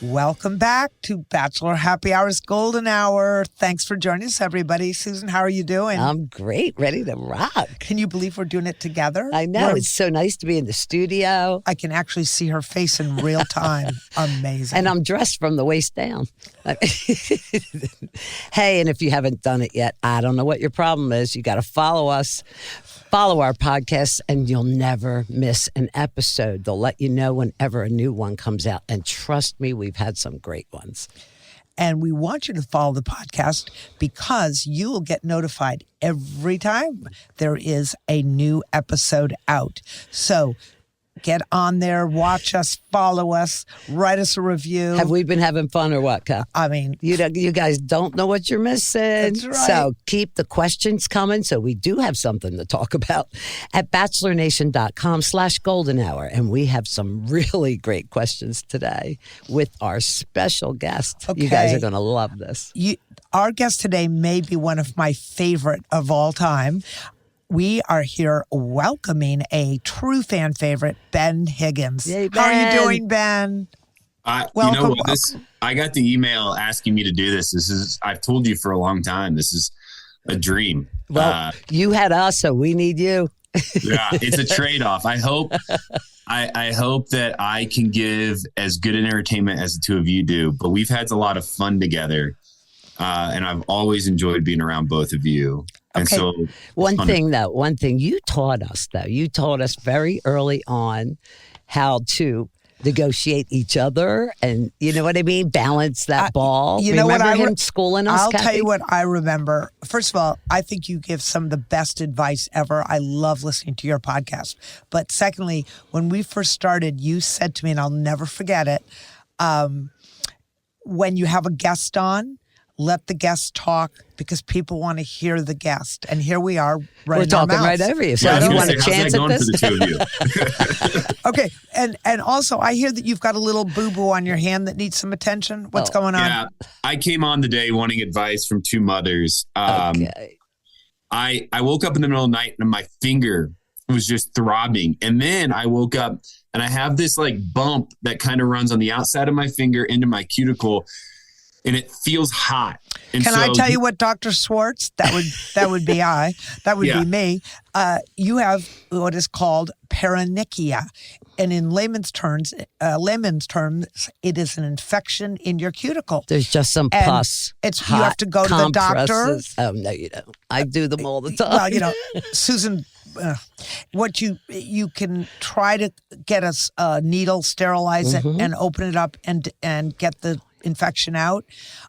Welcome back to Bachelor Happy Hour's Golden Hour. Thanks for joining us, everybody. Susan, how are you doing? I'm great, ready to rock. Can you believe we're doing it together? I know. It's so nice to be in the studio. I can actually see her face in real time. Amazing. And I'm dressed from the waist down. Hey, and if you haven't done it yet, I don't know what your problem is. You got to follow us. Follow our podcast, and you'll never miss an episode. They'll let you know whenever a new one comes out. And trust me, we've had some great ones. And we want you to follow the podcast because you will get notified every time there is a new episode out. So get on there, watch us, follow us, write us a review. Have we been having fun or what, Kat? I mean, you guys don't know what you're missing. That's right. So keep the questions coming. So we do have something to talk about at bachelornation.com/golden hour. And we have some really great questions today with our special guest. Okay. You guys are going to love this. Our guest today may be one of my favorite of all time. We are here welcoming a true fan favorite, Ben Higgins. Yay, Ben. How are you doing, Ben? You know what? I got the email asking me to do this. I've told you for a long time. This is a dream. Well, you had us, so we need you. Yeah, it's a trade-off. I hope that I can give as good an entertainment as the two of you do. But we've had a lot of fun together, and I've always enjoyed being around both of you. And okay. so one thing you taught us very early on how to negotiate each other and, you know what I mean? Balance that ball. You know what? Remember him schooling us, I'll Kathy? tell you what I remember. First of all, I think you give some of the best advice ever. I love listening to your podcast. But secondly, when we first started, you said to me, and I'll never forget it, when you have a guest on, let the guest talk because people want to hear the guest. And here we are, We're talking right over you. So you want a chance at this? For the two of you? Okay. And also, I hear that you've got a little boo-boo on your hand that needs some attention. What's going on? Yeah, I came on today wanting advice from two mothers. Okay. I woke up in the middle of the night and my finger was just throbbing. And then I woke up and I have this like bump that kind of runs on the outside of my finger into my cuticle. And it feels hot. And Can I tell you what Dr. Schwartz? That would be I. That would be me. You have what is called paronychia, and in layman's terms, it is an infection in your cuticle. There's just some pus. You have to go to the doctor. Oh no, you don't. I do them all the time. Well, you know, Susan. What you can try to get a needle, sterilize it, and open it up and get the infection out.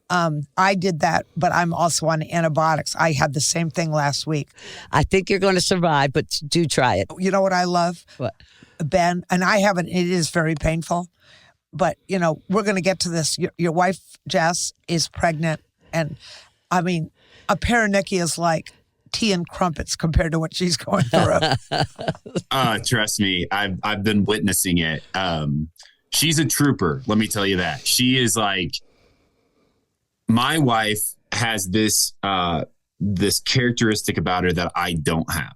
I did that, but I'm also on antibiotics. I had the same thing last week. I think you're going to survive, but do try it. You know what I love? What? Ben, and I haven't, it is very painful, but you know, we're going to get to this. Your wife, Jess, is pregnant. And I mean, a paronychia is like tea and crumpets compared to what she's going through. Trust me, I've been witnessing it. She's a trooper. Let me tell you that. She is like, my wife has this characteristic about her that I don't have.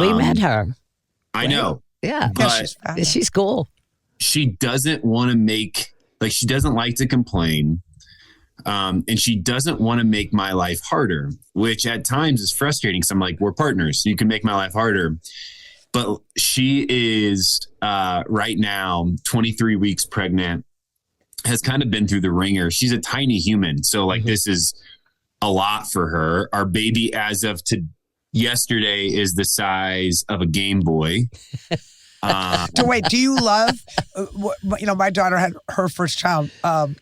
We met her. I know. Yeah. But she's cool. She doesn't want to she doesn't like to complain. And she doesn't want to make my life harder, which at times is frustrating. So I'm like, we're partners. So you can make my life harder. But she is right now 23 weeks pregnant, has kind of been through the ringer. She's a tiny human. So like this is a lot for her. Our baby as of yesterday is the size of a Game Boy. So wait, do you love, you know, my daughter had her first child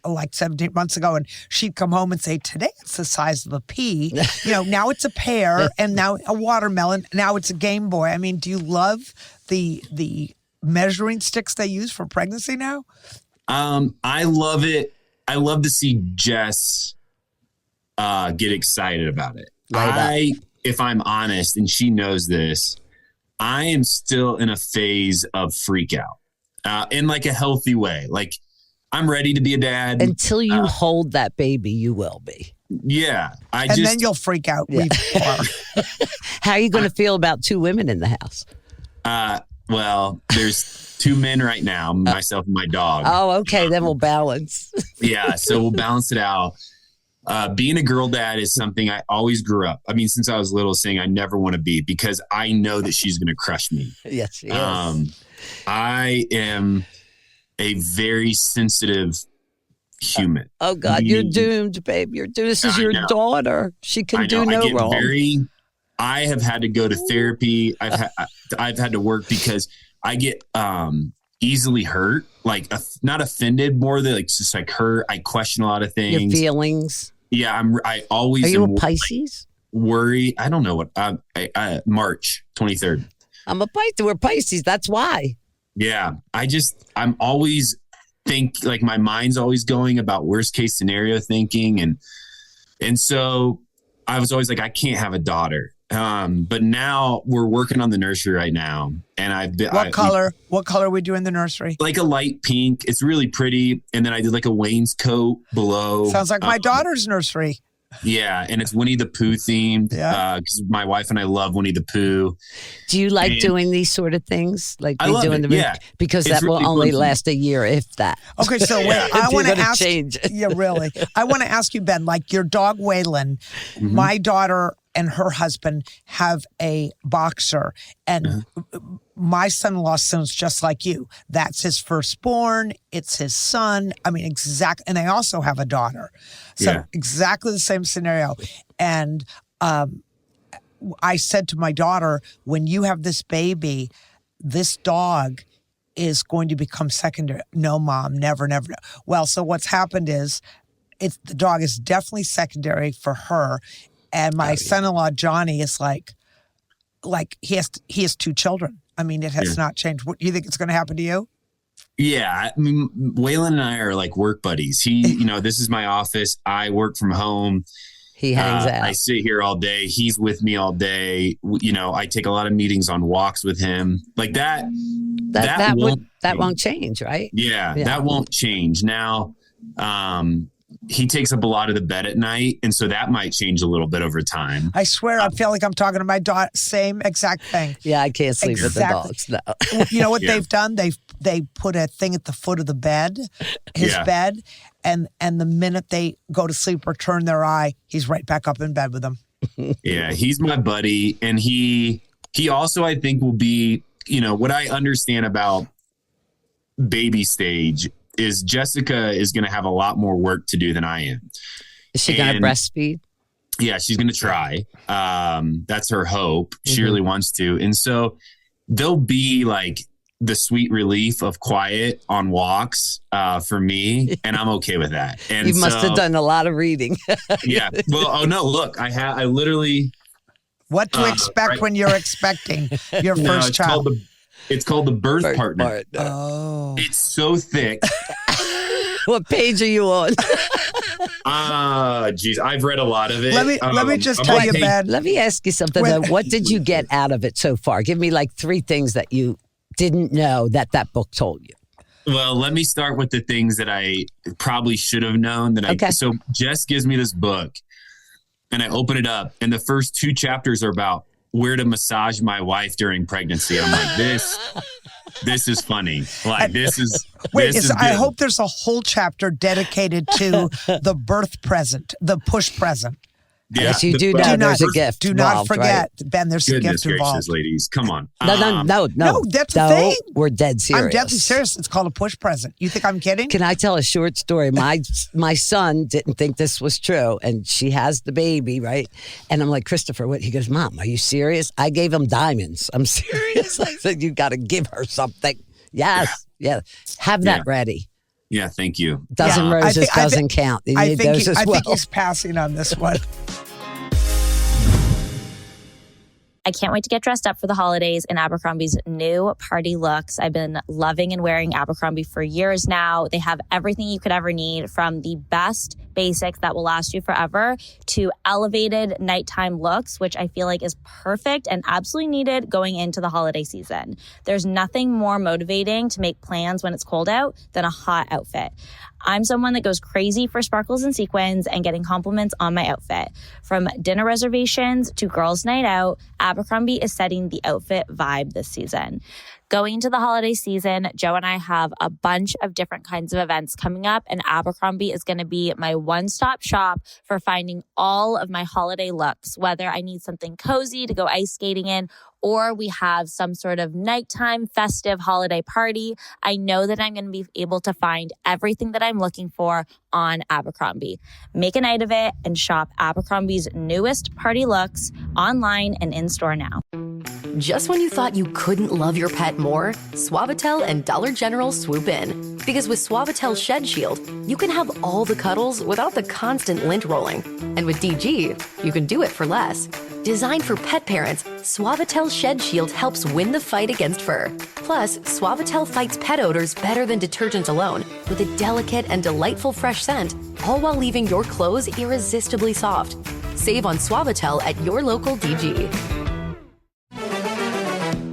like 17 months ago, and she'd come home and say, today it's the size of a pea. You know, now it's a pear, and now a watermelon, now it's a Game Boy. I mean, do you love the measuring sticks they use for pregnancy now? I love it. I love to see Jess get excited about it. If I'm honest, and she knows this, I am still in a phase of freak out in like a healthy way. Like I'm ready to be a dad. Until you hold that baby, you will be. Yeah. Then you'll freak out. Yeah. How are you going to feel about two women in the house? Well, there's 2 men right now, myself and my dog. Oh, okay. Then we'll balance. Yeah, so we'll balance it out. Being a girl dad is something I always grew up. I mean, since I was little, saying I never want to be, because I know that she's going to crush me. Yes, she is. I am a very sensitive human. Oh God, you're doomed, babe. You're doomed. This is your daughter. She can do no wrong. I have had to go to therapy. I've had to work because I get easily hurt, like not offended, more than like just like hurt. I question a lot of things. Your feelings. Yeah, I always. Are you a Pisces? Worry. I don't know what. March 23rd. I'm a Pisces. We're Pisces. That's why. Yeah, I'm always like my mind's always going about worst case scenario thinking, and so I was always like, I can't have a daughter. But now we're working on the nursery right now, and What color are we doing the nursery? Like a light pink. It's really pretty, and then I did like a wainscot below. Sounds like my daughter's nursery. Yeah, and it's Winnie the Pooh themed. Yeah, because my wife and I love Winnie the Pooh. Do you like doing these sort of things? Like I love it. Yeah, because that will only last a year, if that. Okay, so wait, I want to ask. Change. Yeah, really. I want to ask you, Ben. Like your dog Waylon, my daughter and her husband have a boxer, and my son-in-law sounds just like you. That's his firstborn. It's his son. I mean, exact. And they also have a daughter, so exactly the same scenario. And I said to my daughter, when you have this baby, this dog is going to become secondary. No, Mom, never. Well, so what's happened is, the dog is definitely secondary for her. And my son-in-law, Johnny, is like he has 2 children. I mean, it has not changed. What, you think it's going to happen to you? Yeah. I mean, Waylon and I are like work buddies. He, this is my office. I work from home. He hangs out. I sit here all day. He's with me all day. I take a lot of meetings on walks with him. Like that won't change, right? Yeah, that won't change. Now, he takes up a lot of the bed at night, and so that might change a little bit over time. I swear, I feel like I'm talking to my daughter. Same exact thing. Yeah, I can't sleep with the dogs. No. You know what they've done? They put a thing at the foot of the bed, his bed, and the minute they go to sleep or turn their eye, he's right back up in bed with them. Yeah, he's my buddy, and he also, I think, will be. What I understand about baby stage is Jessica is going to have a lot more work to do than I am. Is she going to breastfeed? Yeah, she's going to try. That's her hope. She really wants to. And so there'll be like the sweet relief of quiet on walks for me. And I'm okay with that. And you must have done a lot of reading. Yeah. Well, oh no, look, I literally. What to expect when you're expecting your first child. It's called the birth partner. Oh. It's so thick. What page are you on? Geez, I've read a lot of it. Let me just tell you, Ben. Let me ask you something, though. What did you get out of it so far? Give me like 3 things that you didn't know that book told you. Well, let me start with the things that I probably should have known. So Jess gives me this book, and I open it up, and the first 2 chapters are about where to massage my wife during pregnancy. I'm like, this is funny. Like, this is. Wait, I hope there's a whole chapter dedicated to the birth present, the push present. Yeah, yes, you do know there's a gift. Do not forget, right? Ben, there's a gift involved. Gracious, ladies. Come on. No, that's the thing. We're dead serious. I'm deadly serious. It's called a push present. You think I'm kidding? Can I tell a short story? My son didn't think this was true, and she has the baby, right? And I'm like, Christopher, what? He goes, Mom, are you serious? I gave him diamonds. I'm serious. I said, you got to give her something. Yes. Yeah. Have that ready. Yeah, thank you. Dozen roses doesn't count. You need those as well. I think he's passing on this one. I can't wait to get dressed up for the holidays in Abercrombie's new party looks. I've been loving and wearing Abercrombie for years now. They have everything you could ever need, from the best basics that will last you forever to elevated nighttime looks, which I feel like is perfect and absolutely needed going into the holiday season. There's nothing more motivating to make plans when it's cold out than a hot outfit. I'm someone that goes crazy for sparkles and sequins and getting compliments on my outfit. From dinner reservations to girls' night out, Abercrombie is setting the outfit vibe this season. Going into the holiday season, Joe and I have a bunch of different kinds of events coming up, and Abercrombie is going to be my one-stop shop for finding all of my holiday looks, whether I need something cozy to go ice skating in, or we have some sort of nighttime festive holiday party. I know that I'm going to be able to find everything that I'm looking for on Abercrombie. Make a night of it and shop Abercrombie's newest party looks online and in-store now. Just when you thought you couldn't love your pet more, Suavitel and Dollar General swoop in. Because with Suavitel Shed Shield, you can have all the cuddles without the constant lint rolling. And with DG, you can do it for less. Designed for pet parents, Suavitel Shed Shield helps win the fight against fur. Plus, Suavitel fights pet odors better than detergent alone, with a delicate and delightful fresh scent, all while leaving your clothes irresistibly soft. Save on Suavitel at your local DG.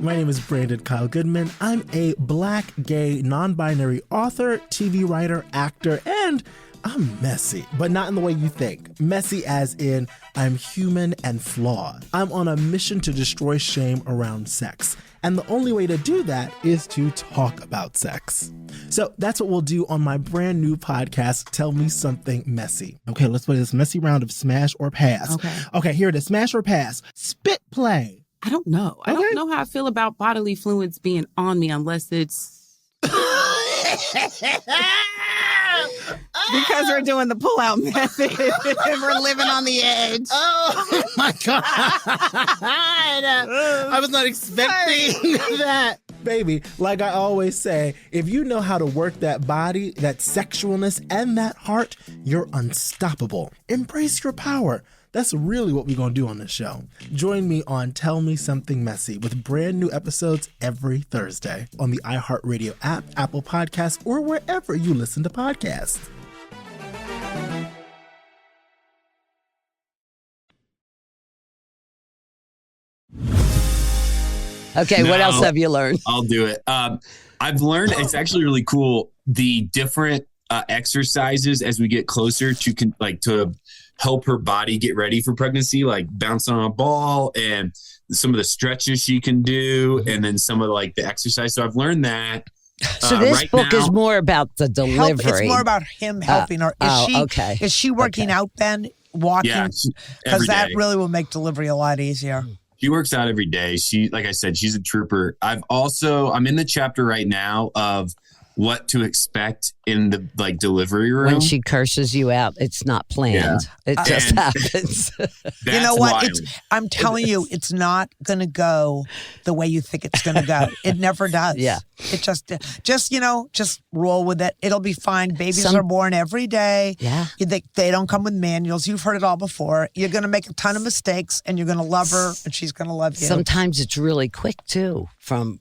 My name is Brandon Kyle Goodman. I'm a Black, gay, non-binary author, TV writer, actor, and I'm messy, but not in the way you think. Messy as in I'm human and flawed. I'm on a mission to destroy shame around sex. And the only way to do that is to talk about sex. So that's what we'll do on my brand new podcast, Tell Me Something Messy. Okay, let's play this messy round of smash or pass. Okay, here it is. Smash or pass. Spit play. I don't know. I don't know how I feel about bodily fluids being on me unless it's because we're doing the pull-out method and we're living on the edge. Oh my God. I was not expecting that. Baby, like I always say, if you know how to work that body, that sexualness, and that heart, you're unstoppable. Embrace your power. That's really what we're going to do on this show. Join me on Tell Me Something Messy with brand new episodes every Thursday on the iHeartRadio app, Apple Podcasts, or wherever you listen to podcasts. Okay, what else have you learned? I'll do it. I've learned it's actually really cool. The different exercises as we get closer to help her body get ready for pregnancy, like bouncing on a ball and some of the stretches she can do, and then some of the exercise. So I've learned that. So this book is more about the delivery. It's more about him helping her. Is she working out then? Walking? Yeah, because that really will make delivery a lot easier. She works out every day. Like I said, she's a trooper. I'm in the chapter right now of what to expect in the delivery room. When she curses you out, it's not planned. Yeah. It just happens. You know what? I'm telling you, it's not going to go the way you think it's going to go. It never does. Yeah. It just roll with it. It'll be fine. Babies are born every day. Yeah. They don't come with manuals. You've heard it all before. You're going to make a ton of mistakes and you're going to love her and she's going to love you. Sometimes it's really quick too. From,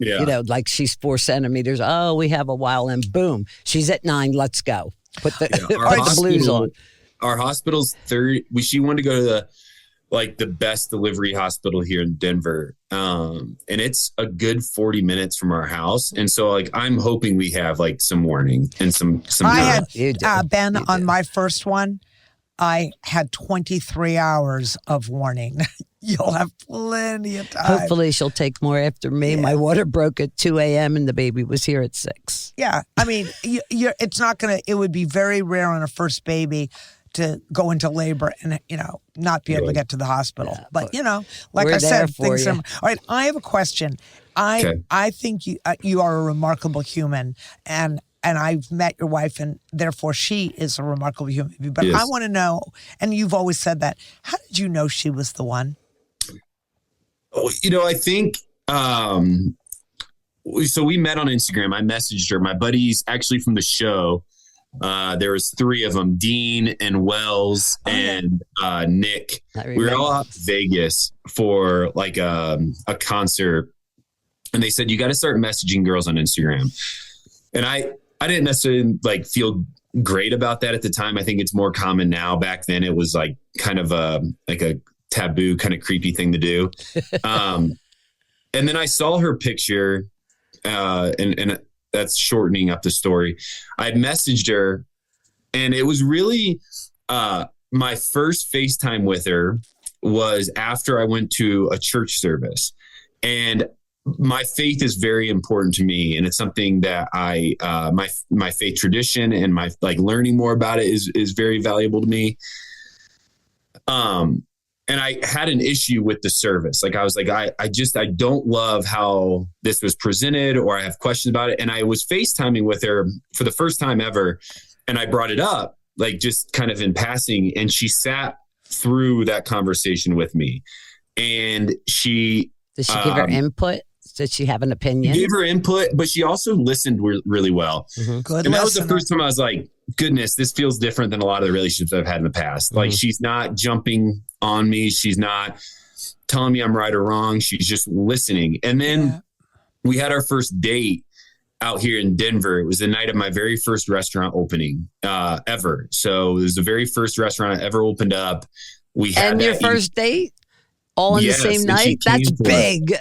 she's 4 centimeters. Oh, we have a while and boom, she's at 9. Let's go. Put the blues on. Our hospital's 30. She wanted to go to the best delivery hospital here in Denver. And it's a good 40 minutes from our house. And so I'm hoping we have some warning and some. I had Ben on my first one. I had 23 hours of warning. You'll have plenty of time. Hopefully she'll take more after me. Yeah. My water broke at 2 a.m. and the baby was here at 6. Yeah. I mean, it's not going to, it would be very rare on a first baby to go into labor and, not be able to get to the hospital. Yeah, but, like I said, things are. All right. I have a question. I think you are a remarkable human and I've met your wife, and therefore she is a remarkable human being. But I want to know, and you've always said that, how did you know she was the one? Oh, I think, so we met on Instagram. I messaged her. My buddies actually from the show, there was 3 of them, Dean and Wells and Nick. We were all out in Vegas for a concert. And they said, you got to start messaging girls on Instagram. And I didn't necessarily feel great about that at the time. I think it's more common now. Back then it was kind of a taboo, kind of creepy thing to do. And then I saw her picture and that's shortening up the story. I messaged her and it was really my first FaceTime with her was after I went to a church service. And my faith is very important to me, and it's something that my faith tradition and my like learning more about it is very valuable to me. And I had an issue with the service. Like I was like, I don't love how this was presented, or I have questions about it. And I was FaceTiming with her for the first time ever. And I brought it up, like just kind of in passing. And she sat through that conversation with me. And Did she give her input? Did she have an opinion? Gave her input, but she also listened really well. Mm-hmm. Good and that was listener. the first time I was like, goodness, this feels different than a lot of the relationships I've had in the past. Mm-hmm. Like she's not jumping on me. She's not telling me I'm right or wrong. She's just listening. And then we had our first date out here in Denver. It was the night of my very first restaurant opening ever. So it was the very first restaurant I ever opened up. We had and your first date? All in the same night? That's big.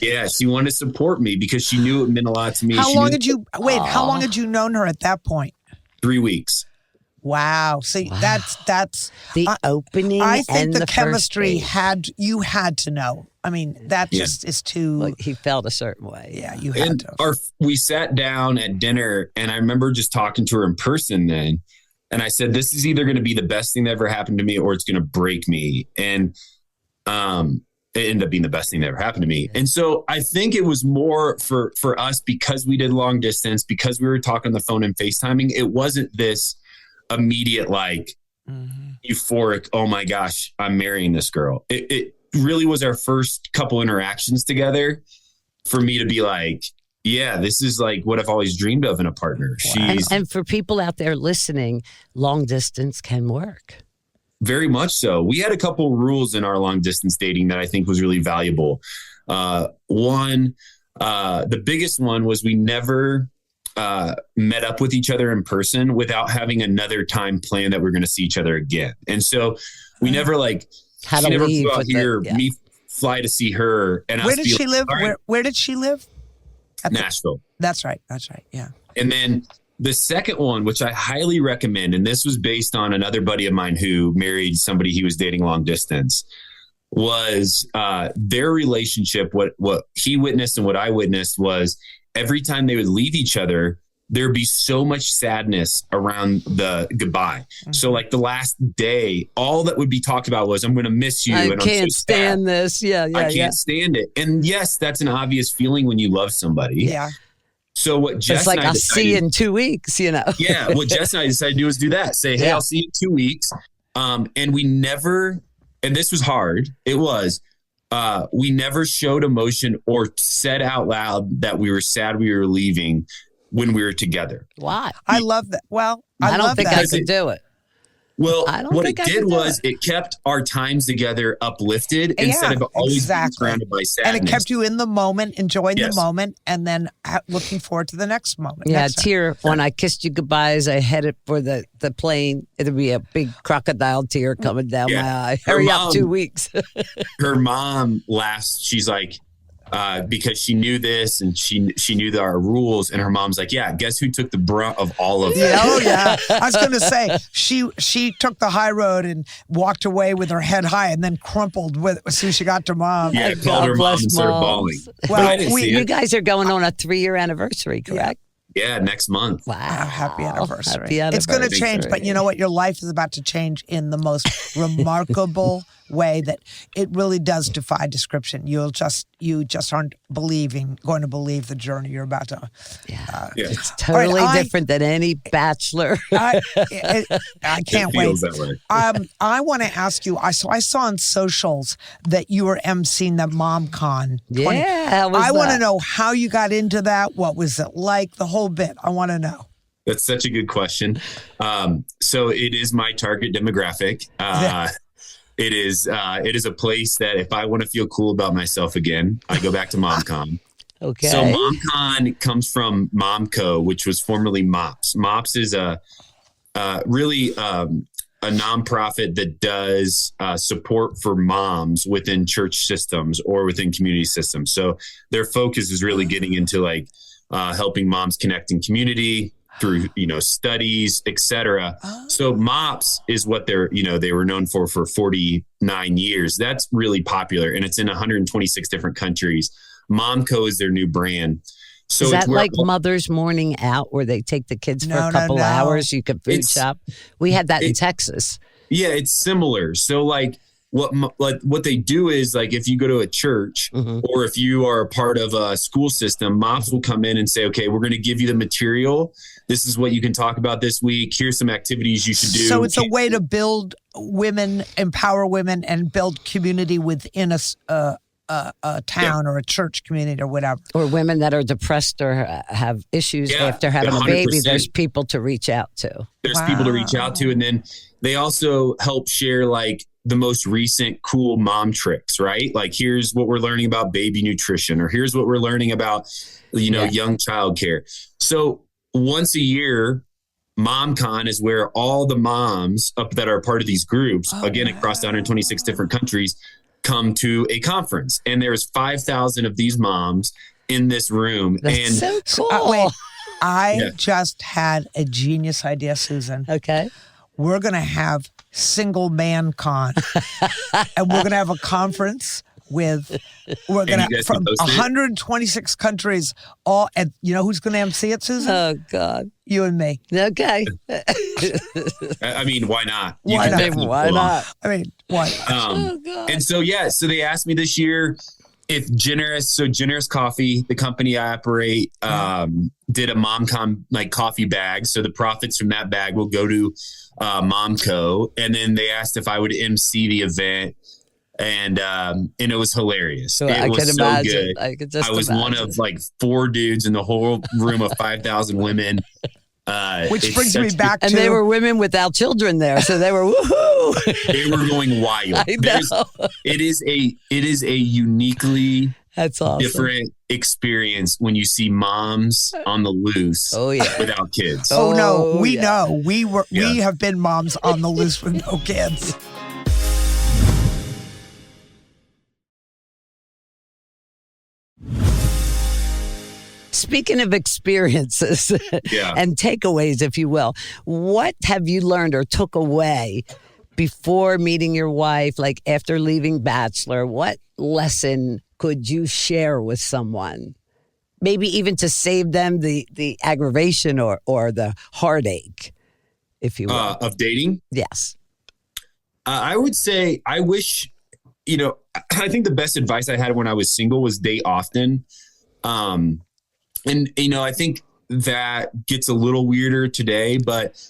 Yeah, she wanted to support me because she knew it meant a lot to me. How long had you known her at that point? 3 weeks. Wow. See, that's the opening. I think and the first chemistry date. had to know. I mean, that just is too. Like he felt a certain way. Yeah, you had And to. we sat down at dinner, and I remember just talking to her in person then. And I said, this is either going to be the best thing that ever happened to me, or it's going to break me. And it ended up being the best thing that ever happened to me. And so I think it was more for us because we did long distance, because we were talking on the phone and FaceTiming. It wasn't this immediate, like euphoric, oh my gosh, I'm marrying this girl. It really was our first couple interactions together for me to be like, yeah, this is like what I've always dreamed of in a partner. And for people out there listening, long distance can work. Very much so. We had a couple rules in our long distance dating that I think was really valuable. One, the biggest one was we never met up with each other in person without having another time planned that we're going to see each other again. And so we never Had she to never leave flew out with here, the- me fly to see her. And Where did she live? All right, Where did she live? Nashville. That's right. Yeah. And then the second one, which I highly recommend, and this was based on another buddy of mine who married somebody he was dating long distance, was their relationship. What he witnessed and what I witnessed was every time they would leave each other, there'd be so much sadness around the goodbye. Mm-hmm. So like the last day, all that would be talked about was, I'm going to miss you. I can't stand this. Yeah. I can't stand it. And yes, that's an obvious feeling when you love somebody. Yeah. So what Jess it's like, and I I'll see you in 2 weeks, you know? Yeah. What Jess and I decided to do is do that. Say, hey, I'll see you in 2 weeks. And we never, and this was hard. It was, we never showed emotion or said out loud that we were sad we were leaving when we were together. Why? I love that. Well, I don't think that. I could do it. Well, I don't what think it I did could do was it kept our times together uplifted instead of always being surrounded by sadness. And it kept you in the moment, enjoying Yes. the moment, and then looking forward to the next moment. Yeah, next tear. When I kissed you goodbye as I headed for the plane, it'll be a big crocodile tear coming down my eye. Hurry up, 2 weeks. Her mom laughs. She's like, because she knew this and she knew our rules, and her mom's like, yeah, guess who took the brunt of all of that? Oh yeah, I was going to say she took the high road and walked away with her head high, and then crumpled with as soon as she got to mom. Yeah, called her mom and started bawling. Well, But I didn't see you it. guys are going on a 3-year anniversary, correct? Yeah, next month. Wow. Happy anniversary. Happy It's going to anniversary. change, but you know what? Your life is about to change in the most remarkable way that it really does defy description. You just aren't going to believe the journey you're about to. It's totally different than any bachelor. I can't It wait. feels that way. I want to ask you. I saw on socials that you were emceeing the MomCon. How was I want to that? know how you got into that. What was it like? The whole bit. I want to know. That's such a good question. So it is my target demographic. It is a place that if I want to feel cool about myself again, I go back to MomCon. Okay. So MomCon comes from Momco, which was formerly MOPS. MOPS is a nonprofit that does support for moms within church systems or within community systems. So their focus is really getting into like helping moms connect in community through, studies, etc. So MOPS is what they were known for 49 years. That's really popular, and it's in 126 different countries. Momco is their new brand. So is it's that where like Mother's Morning Out where they take the kids for No, a couple no. hours? You could food shop. We had that in Texas. Yeah, it's similar. So like what they do is like if you go to a church or if you are a part of a school system, moms will come in and say, okay, we're going to give you the material. This is what you can talk about this week. Here's some activities you should do. So it's a way to build women, empower women, and build community within a town or a church community or whatever. Or women that are depressed or have issues after having 100%. A baby, there's people to reach out to. There's people to reach out to. And then they also help share like the most recent cool mom tricks, right? Like here's what we're learning about baby nutrition, or here's what we're learning about, young child care. So once a year, MomCon is where all the moms up that are part of these groups, across 126 different countries, come to a conference. And there's 5,000 of these moms in this room. That's and so cool. Wait, I just had a genius idea, Susan. Okay. We're going to have Single Man Con. And we're going to have a conference with, we're going to, from 126 countries, all, and you know who's going to MC it, Susan? Oh, God. You and me. Okay. I mean, why not? Why not? I mean, why? Oh, God. And so, so they asked me this year if Generous Coffee, the company I operate, did a MomCon like coffee bag. So the profits from that bag will go to Momco. And then they asked if I would MC the event. And it was hilarious. It was so imagine. good. I was one of like 4 dudes in the whole room of 5,000 women. Which brings me back to... And they were women without children there, so they were woohoo! They were going wild. I know. It is a uniquely That's awesome. different experience when you see moms on the loose without kids. Oh, no, we know. We have been moms on the loose with no kids. Speaking of experiences and takeaways, if you will, what have you learned or took away before meeting your wife, like after leaving Bachelor? What lesson could you share with someone? Maybe even to save them the aggravation or the heartache, if you will. Of dating? Yes. I would say I wish, I think the best advice I had when I was single was date often. And, I think that gets a little weirder today, but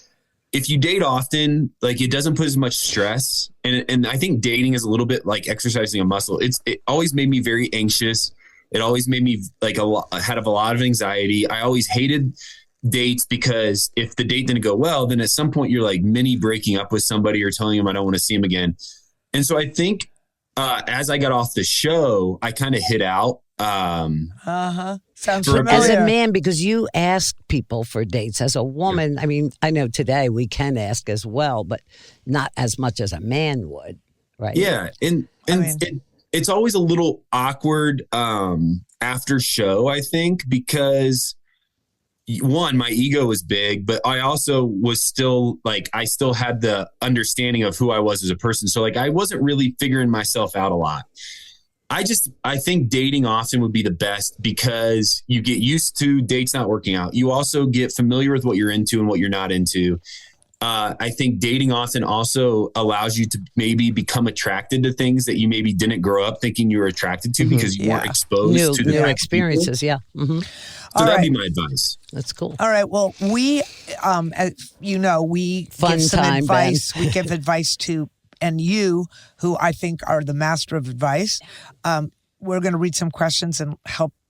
if you date often, like it doesn't put as much stress. And I think dating is a little bit like exercising a muscle. It always made me very anxious. It always made me like had a lot of anxiety. I always hated dates because if the date didn't go well, then at some point you're like mini breaking up with somebody or telling them I don't want to see them again. And so I think as I got off the show, I kind of hit out. Sounds familiar. As a man, because you ask people for dates. As a woman, I mean, I know today we can ask as well, but not as much as a man would, right? Yeah, and it's always a little awkward after show, I think, because one, my ego was big, but I also was still like, I still had the understanding of who I was as a person. So like, I wasn't really figuring myself out a lot. I think dating often would be the best because you get used to dates not working out. You also get familiar with what you're into and what you're not into. I think dating often also allows you to maybe become attracted to things that you maybe didn't grow up thinking you were attracted to because you weren't exposed to the new experiences. Yeah. Mm-hmm. So that'd be my advice. That's cool. All right. Well, we, as you know, we give some advice. We give advice to, and you, who I think are the master of advice. We're going to read some questions and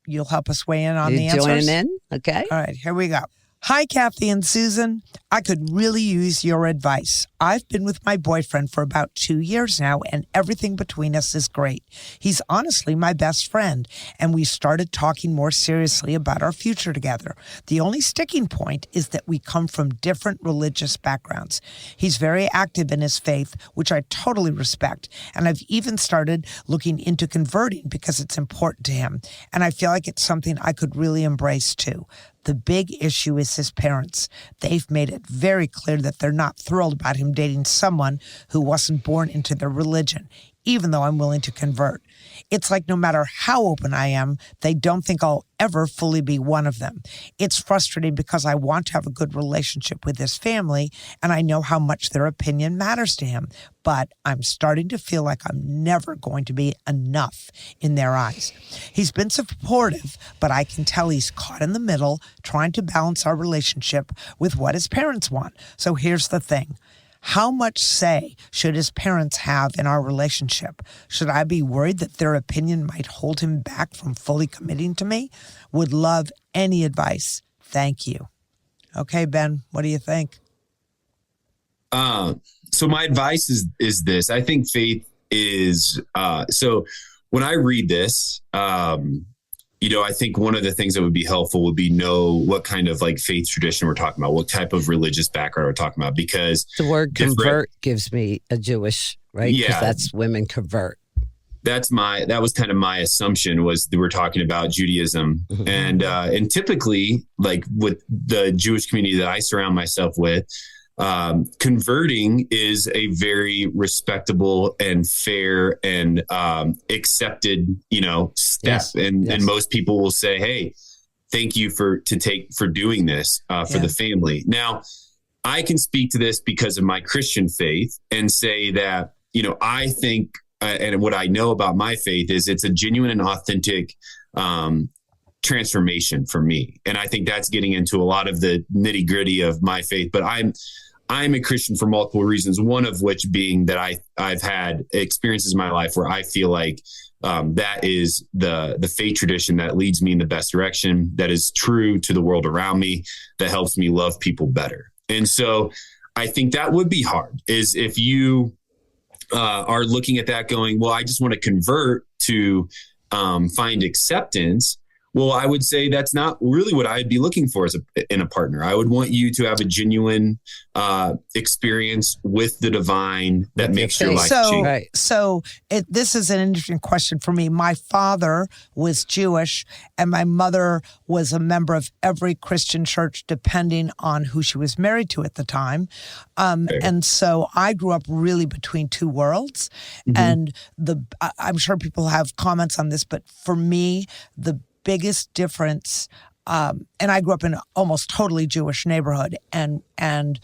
you'll help us weigh in on the answers. Joining in? Okay. All right. Here we go. Hi, Kathy and Susan. I could really use your advice. I've been with my boyfriend for about 2 years now, and everything between us is great. He's honestly my best friend, and we started talking more seriously about our future together. The only sticking point is that we come from different religious backgrounds. He's very active in his faith, which I totally respect, and I've even started looking into converting because it's important to him, and I feel like it's something I could really embrace too. The big issue is his parents. They've made it very clear that they're not thrilled about him dating someone who wasn't born into their religion, even though I'm willing to convert. It's like no matter how open I am, they don't think I'll ever fully be one of them. It's frustrating because I want to have a good relationship with this family, and I know how much their opinion matters to him. But I'm starting to feel like I'm never going to be enough in their eyes. He's been supportive, but I can tell he's caught in the middle, trying to balance our relationship with what his parents want. So here's the thing. How much say should his parents have in our relationship? Should I be worried that their opinion might hold him back from fully committing to me? Would love any advice. Thank you. Okay, Ben, what do you think? So my advice is this. I think faith is, so when I read this, I think one of the things that would be helpful would be know what kind of like faith tradition we're talking about, what type of religious background we're talking about, because the word convert gives me a Jewish, right? Because that's women convert. That was kind of my assumption, was that we're talking about Judaism. Mm-hmm. And typically, like with the Jewish community that I surround myself with, converting is a very respectable and fair and accepted, step. Yes. And most people will say, hey, thank you for doing this for the family. Now, I can speak to this because of my Christian faith and say that, I think, and what I know about my faith is it's a genuine and authentic transformation for me. And I think that's getting into a lot of the nitty gritty of my faith, but I'm a Christian for multiple reasons, one of which being that I've had experiences in my life where I feel like that is the faith tradition that leads me in the best direction, that is true to the world around me, that helps me love people better. And so I think that would be hard, is if you are looking at that going, well, I just want to convert to find acceptance. Well, I would say that's not really what I'd be looking for in a partner. I would want you to have a genuine experience with the divine that makes your life change. Right. So this is an interesting question for me. My father was Jewish, and my mother was a member of every Christian church, depending on who she was married to at the time. And so I grew up really between two worlds. Mm-hmm. And I'm sure people have comments on this, but for me, the biggest difference, and I grew up in an almost totally Jewish neighborhood, and